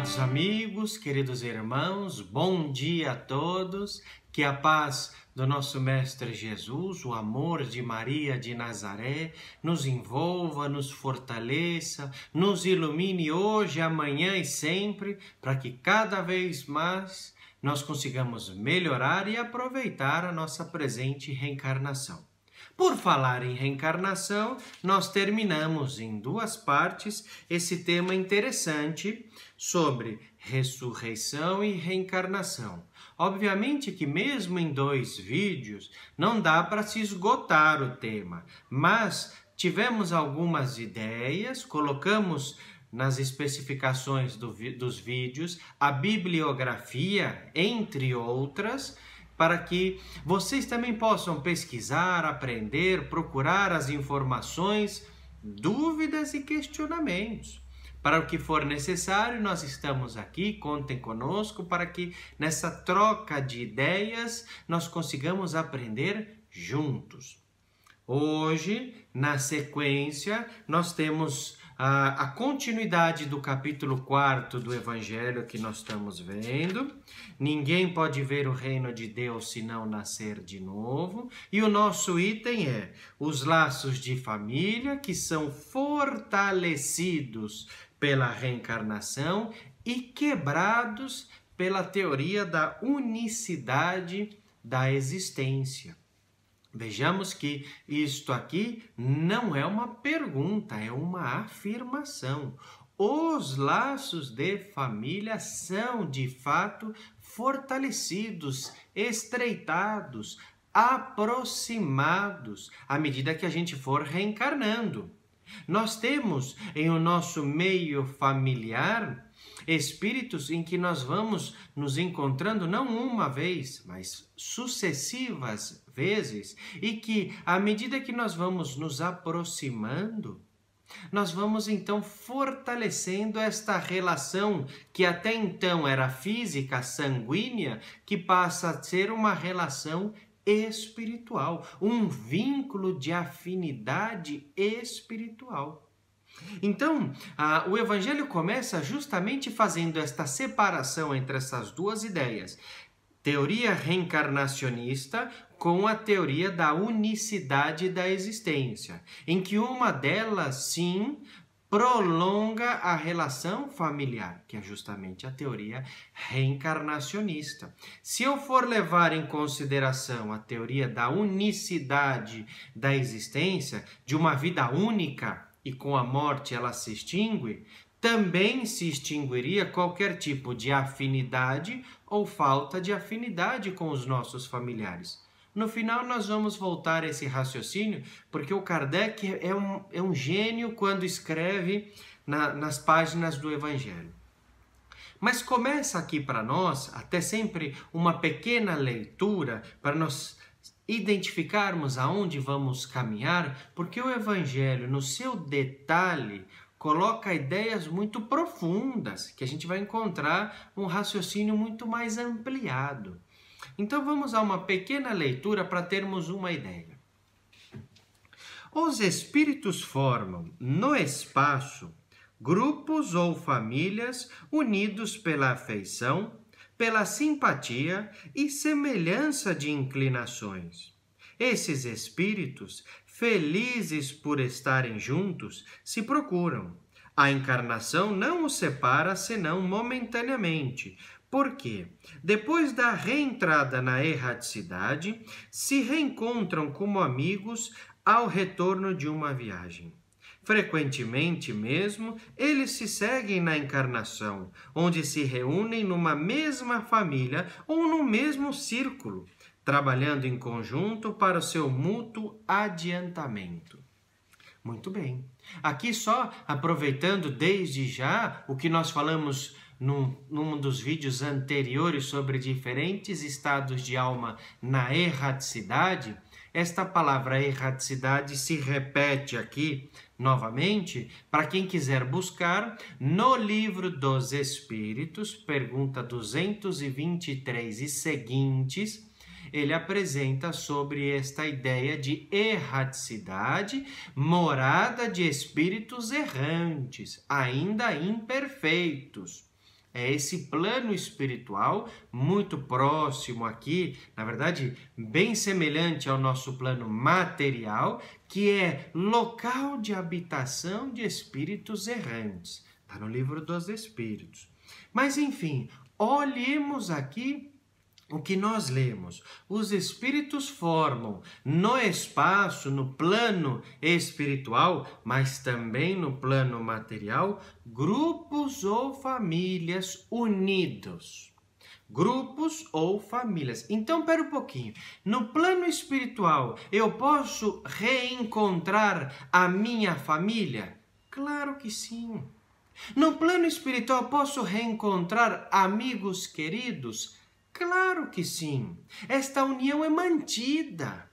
Amados amigos, queridos irmãos, bom dia a todos, que a paz do nosso Mestre Jesus, o amor de Maria de Nazaré, nos envolva, nos fortaleça, nos ilumine hoje, amanhã e sempre, para que cada vez mais nós consigamos melhorar e aproveitar a nossa presente reencarnação. Por falar em reencarnação, nós terminamos em duas partes esse tema interessante sobre ressurreição e reencarnação. Obviamente que mesmo em 2 vídeos não dá para se esgotar o tema, mas tivemos algumas ideias, colocamos nas especificações dos vídeos a bibliografia, entre outras, para que vocês também possam pesquisar, aprender, procurar as informações, dúvidas e questionamentos. Para o que for necessário, nós estamos aqui, contem conosco, para que nessa troca de ideias nós consigamos aprender juntos. Hoje, na sequência, nós temos a continuidade do capítulo 4 do Evangelho que nós estamos vendo. Ninguém pode ver o reino de Deus se não nascer de novo. E o nosso item é os laços de família que são fortalecidos pela reencarnação e quebrados pela teoria da unicidade da existência. Vejamos que isto aqui não é uma pergunta, é uma afirmação. Os laços de família são, de fato, fortalecidos, estreitados, aproximados, à medida que a gente for reencarnando. Nós temos em o nosso meio familiar espíritos em que nós vamos nos encontrando não uma vez, mas sucessivas vezes, e que à medida que nós vamos nos aproximando, nós vamos então fortalecendo esta relação que até então era física, sanguínea, que passa a ser uma relação espiritual, um vínculo de afinidade espiritual. Então, o Evangelho começa justamente fazendo esta separação entre essas duas ideias, teoria reencarnacionista com a teoria da unicidade da existência, em que uma delas, sim, prolonga a relação familiar, que é justamente a teoria reencarnacionista. Se eu for levar em consideração a teoria da unicidade da existência, de uma vida única, e com a morte ela se extingue, também se extinguiria qualquer tipo de afinidade ou falta de afinidade com os nossos familiares. No final, nós vamos voltar a esse raciocínio, porque o Kardec é um gênio quando escreve nas páginas do Evangelho. Mas começa aqui para nós, até sempre, uma pequena leitura para nós identificarmos aonde vamos caminhar, porque o Evangelho, no seu detalhe, coloca ideias muito profundas, que a gente vai encontrar um raciocínio muito mais ampliado. Então vamos a uma pequena leitura para termos uma ideia. Os espíritos formam, no espaço, grupos ou famílias unidos pela afeição, pela simpatia e semelhança de inclinações. Esses espíritos, felizes por estarem juntos, se procuram. A encarnação não os separa senão momentaneamente, porque, depois da reentrada na erraticidade, se reencontram como amigos ao retorno de uma viagem. Frequentemente mesmo, eles se seguem na encarnação, onde se reúnem numa mesma família ou no mesmo círculo, trabalhando em conjunto para o seu mútuo adiantamento. Muito bem. Aqui só aproveitando desde já o que nós falamos num dos vídeos anteriores sobre diferentes estados de alma na erraticidade, esta palavra erraticidade se repete aqui novamente para quem quiser buscar no Livro dos Espíritos, pergunta 223 e seguintes, ele apresenta sobre esta ideia de erraticidade, morada de espíritos errantes, ainda imperfeitos. é esse plano espiritual muito próximo aqui, na verdade, bem semelhante ao nosso plano material, que é local de habitação de espíritos errantes. Está no livro dos Espíritos. Mas, enfim, olhemos aqui o que nós lemos. Os espíritos formam no espaço, no plano espiritual, mas também no plano material, grupos ou famílias unidos. Grupos ou famílias. Então, pera um pouquinho. No plano espiritual, eu posso reencontrar a minha família? Claro que sim. No plano espiritual, posso reencontrar amigos queridos? Claro que sim. Esta união é mantida.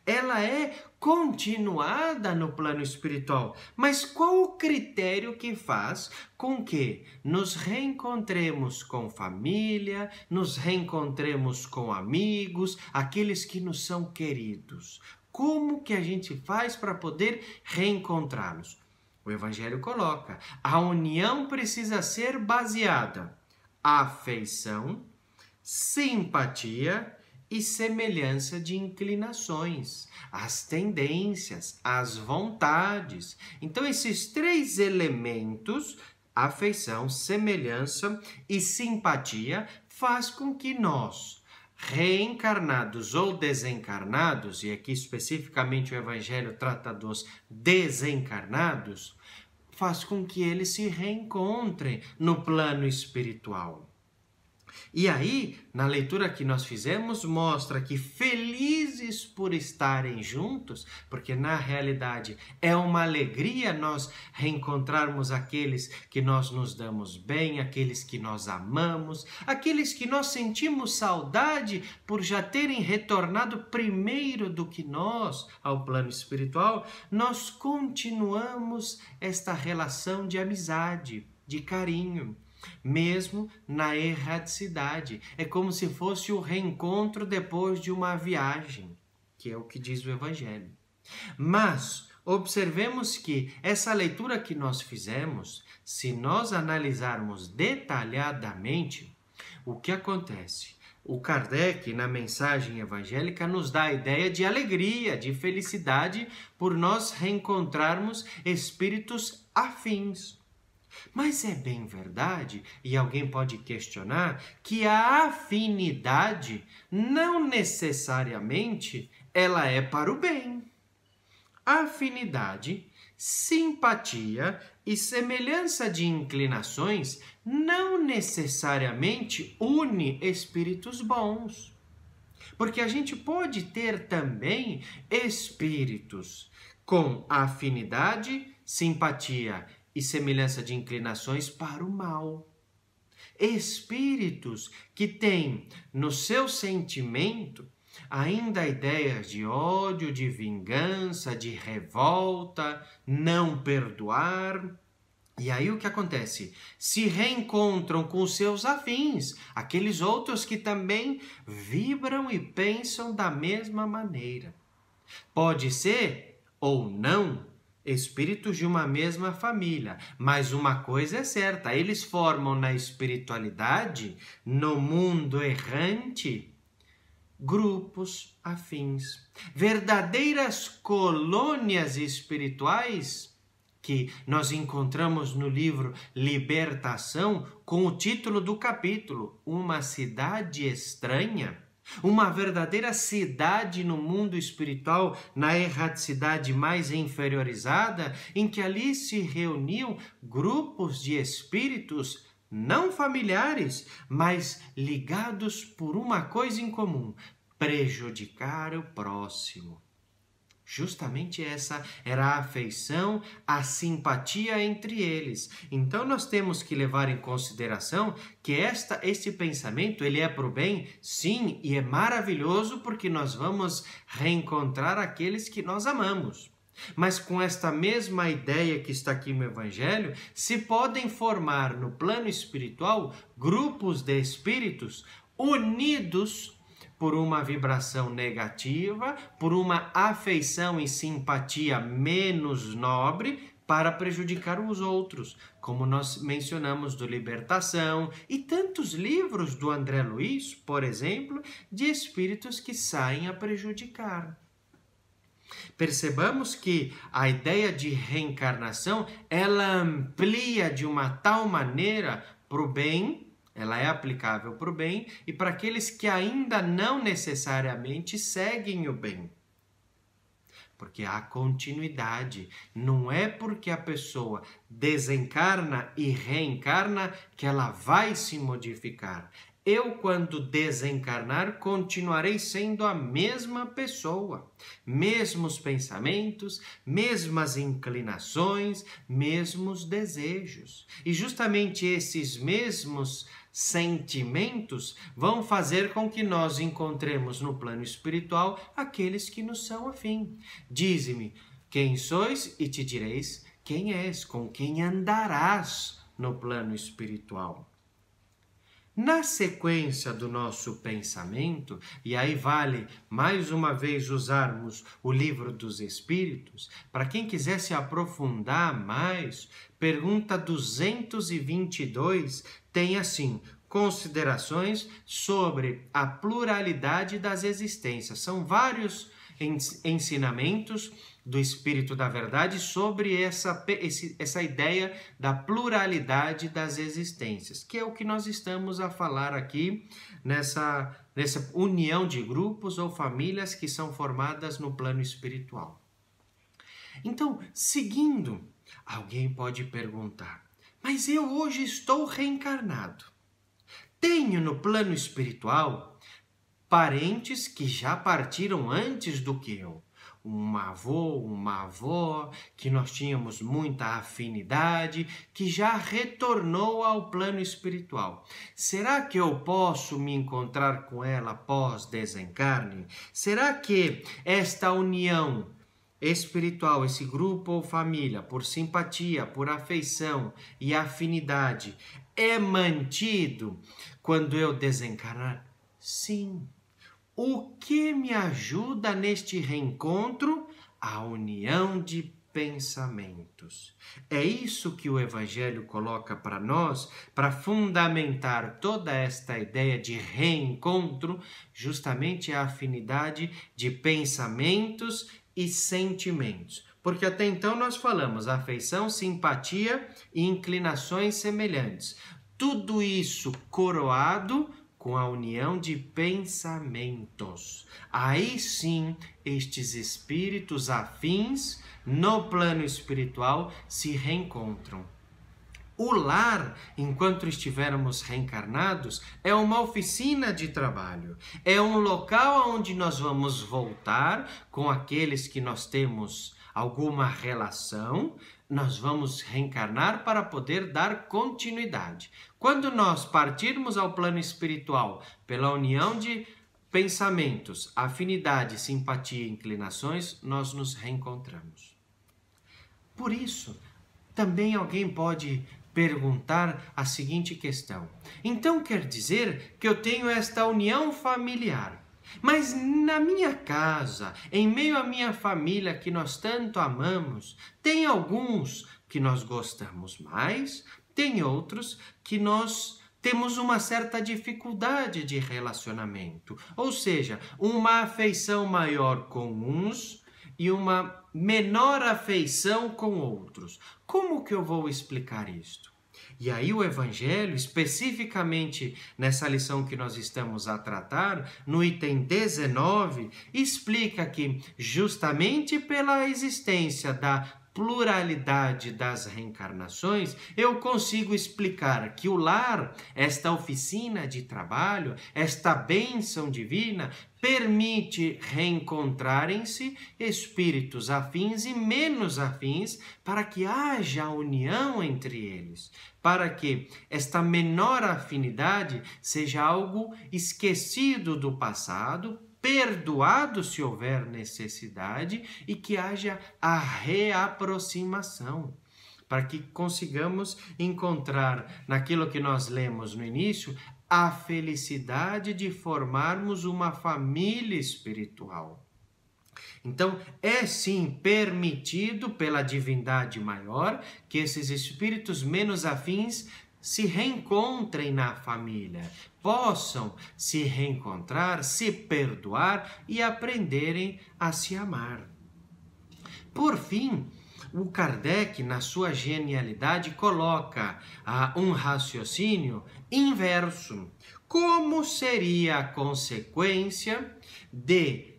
Ela é continuada no plano espiritual. Mas qual o critério que faz com que nos reencontremos com família, nos reencontremos com amigos, aqueles que nos são queridos? Como que a gente faz para poder reencontrá-los? O Evangelho coloca: a união precisa ser baseada na afeição, simpatia e semelhança de inclinações, as tendências, as vontades. Então, esses três elementos, afeição, semelhança e simpatia, faz com que nós, reencarnados ou desencarnados, e aqui especificamente o Evangelho trata dos desencarnados, faz com que eles se reencontrem no plano espiritual. E aí, na leitura que nós fizemos, mostra que felizes por estarem juntos, porque na realidade é uma alegria nós reencontrarmos aqueles que nós nos damos bem, aqueles que nós amamos, aqueles que nós sentimos saudade por já terem retornado primeiro do que nós ao plano espiritual, nós continuamos esta relação de amizade, de carinho. Mesmo na erraticidade. É como se fosse o reencontro depois de uma viagem, que é o que diz o Evangelho. Mas observemos que essa leitura que nós fizemos, se nós analisarmos detalhadamente, o que acontece? O Kardec, na mensagem evangélica, nos dá a ideia de alegria, de felicidade por nós reencontrarmos espíritos afins. Mas é bem verdade, e alguém pode questionar, que a afinidade não necessariamente ela é para o bem. Afinidade, simpatia e semelhança de inclinações não necessariamente une espíritos bons. Porque a gente pode ter também espíritos com afinidade, simpatia e semelhança de inclinações para o mal. Espíritos que têm no seu sentimento ainda ideias de ódio, de vingança, de revolta, não perdoar. E aí o que acontece? Se reencontram com seus afins, aqueles outros que também vibram e pensam da mesma maneira. Pode ser ou não espíritos de uma mesma família, mas uma coisa é certa, eles formam na espiritualidade, no mundo errante, grupos afins, verdadeiras colônias espirituais que nós encontramos no livro Libertação com o título do capítulo, Uma Cidade Estranha. Uma verdadeira cidade no mundo espiritual, na erraticidade mais inferiorizada, em que ali se reuniam grupos de espíritos não familiares, mas ligados por uma coisa em comum: prejudicar o próximo. Justamente essa era a afeição, a simpatia entre eles. Então nós temos que levar em consideração que este pensamento ele é para o bem, sim, e é maravilhoso porque nós vamos reencontrar aqueles que nós amamos. Mas com esta mesma ideia que está aqui no Evangelho, se podem formar no plano espiritual grupos de espíritos unidos por uma vibração negativa, por uma afeição e simpatia menos nobre, para prejudicar os outros, como nós mencionamos do Libertação e tantos livros do André Luiz, por exemplo, de espíritos que saem a prejudicar. Percebamos que a ideia de reencarnação, ela amplia de uma tal maneira para o bem, ela é aplicável para o bem e para aqueles que ainda não necessariamente seguem o bem. Porque há continuidade. Não é porque a pessoa desencarna e reencarna que ela vai se modificar. Eu, quando desencarnar, continuarei sendo a mesma pessoa. Mesmos pensamentos, mesmas inclinações, mesmos desejos. E justamente esses mesmos sentimentos vão fazer com que nós encontremos no plano espiritual aqueles que nos são afim. Dize-me quem sois e te direis quem és, com quem andarás no plano espiritual. Na sequência do nosso pensamento, e aí vale mais uma vez usarmos o Livro dos Espíritos, para quem quiser se aprofundar mais, pergunta 222 tem assim: considerações sobre a pluralidade das existências. São vários ensinamentos do Espírito da Verdade sobre essa ideia da pluralidade das existências, que é o que nós estamos a falar aqui nessa união de grupos ou famílias que são formadas no plano espiritual. Então, seguindo, alguém pode perguntar: mas eu hoje estou reencarnado. Tenho no plano espiritual parentes que já partiram antes do que eu. Um avô, uma avó, que nós tínhamos muita afinidade, que já retornou ao plano espiritual. Será que eu posso me encontrar com ela após desencarne? Será que esta união espiritual, esse grupo ou família, por simpatia, por afeição e afinidade, é mantido quando eu desencarnar? Sim. O que me ajuda neste reencontro? A união de pensamentos. É isso que o Evangelho coloca para nós, para fundamentar toda esta ideia de reencontro, justamente a afinidade de pensamentos e sentimentos. Porque até então nós falamos afeição, simpatia e inclinações semelhantes. Tudo isso coroado com a união de pensamentos. Aí sim, estes espíritos afins no plano espiritual se reencontram. O lar, enquanto estivermos reencarnados, é uma oficina de trabalho. É um local onde nós vamos voltar com aqueles que nós temos alguma relação, nós vamos reencarnar para poder dar continuidade. Quando nós partirmos ao plano espiritual pela união de pensamentos, afinidade, simpatia e inclinações, nós nos reencontramos. Por isso, também alguém pode perguntar a seguinte questão: então quer dizer que eu tenho esta união familiar, mas na minha casa, em meio à minha família que nós tanto amamos, tem alguns que nós gostamos mais, tem outros que nós temos uma certa dificuldade de relacionamento, ou seja, uma afeição maior com uns e uma menor afeição com outros. Como que eu vou explicar isto? E aí o Evangelho, especificamente nessa lição que nós estamos a tratar, no item 19, explica que justamente pela existência da pluralidade das reencarnações, eu consigo explicar que o lar, esta oficina de trabalho, esta bênção divina, permite reencontrarem-se espíritos afins e menos afins para que haja união entre eles, para que esta menor afinidade seja algo esquecido do passado, perdoado se houver necessidade e que haja a reaproximação, para que consigamos encontrar naquilo que nós lemos no início a felicidade de formarmos uma família espiritual. Então, é sim permitido pela divindade maior que esses espíritos menos afins se reencontrem na família, possam se reencontrar, se perdoar e aprenderem a se amar. Por fim, o Kardec, na sua genialidade, coloca um raciocínio inverso. Como seria a consequência de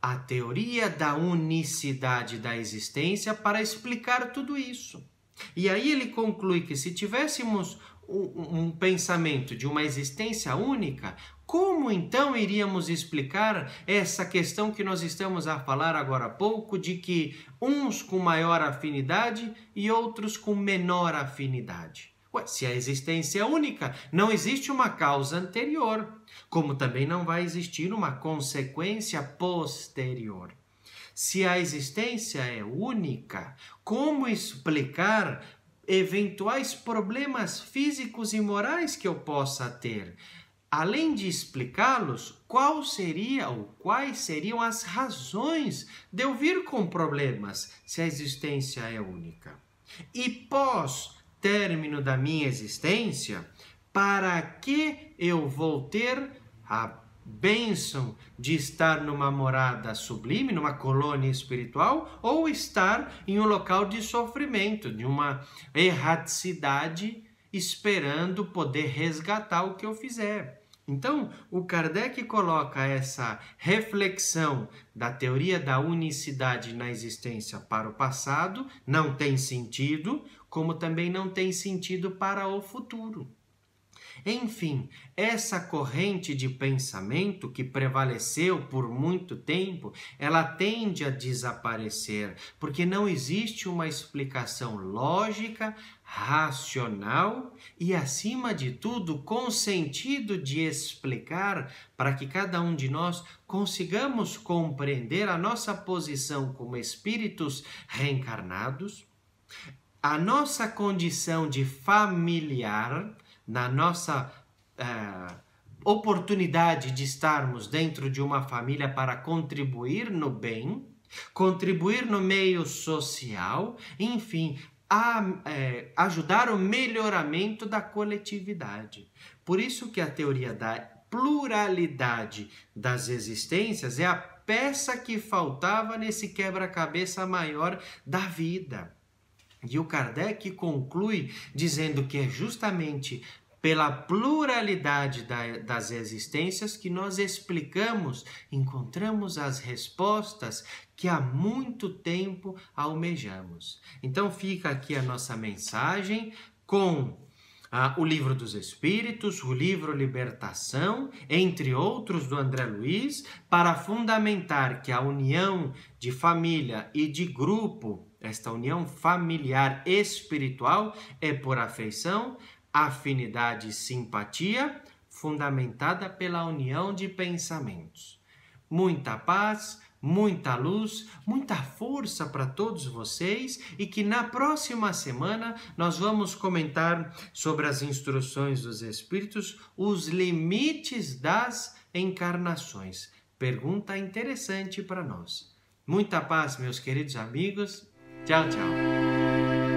a teoria da unicidade da existência para explicar tudo isso? E aí ele conclui que se tivéssemos um pensamento de uma existência única, como então iríamos explicar essa questão que nós estamos a falar agora há pouco, de que uns com maior afinidade e outros com menor afinidade? Ué, se a existência é única, não existe uma causa anterior, como também não vai existir uma consequência posterior. Se a existência é única, como explicar eventuais problemas físicos e morais que eu possa ter? Além de explicá-los, quais seriam as razões de eu vir com problemas se a existência é única? E pós término da minha existência, para que eu vou ter a bênção de estar numa morada sublime, numa colônia espiritual, ou estar em um local de sofrimento, de uma erraticidade, esperando poder resgatar o que eu fizer? Então, o Kardec coloca essa reflexão da teoria da unicidade na existência para o passado, não tem sentido, como também não tem sentido para o futuro. Enfim, essa corrente de pensamento que prevaleceu por muito tempo, ela tende a desaparecer, porque não existe uma explicação lógica, racional e, acima de tudo, com sentido de explicar para que cada um de nós consigamos compreender a nossa posição como espíritos reencarnados, a nossa condição de familiar, na nossa oportunidade de estarmos dentro de uma família para contribuir no bem, contribuir no meio social, enfim, ajudar o melhoramento da coletividade. Por isso que a teoria da pluralidade das existências é a peça que faltava nesse quebra-cabeça maior da vida. E o Kardec conclui dizendo que é justamente pela pluralidade das existências que nós encontramos as respostas que há muito tempo almejamos. Então fica aqui a nossa mensagem com o Livro dos Espíritos, o livro Libertação, entre outros do André Luiz, para fundamentar que a união de família e de grupo, esta união familiar espiritual, é por afeição, afinidade e simpatia, fundamentada pela união de pensamentos. Muita paz, muita luz, muita força para todos vocês e que na próxima semana nós vamos comentar sobre as instruções dos Espíritos, os limites das encarnações. Pergunta interessante para nós. Muita paz, meus queridos amigos. Tchau, tchau.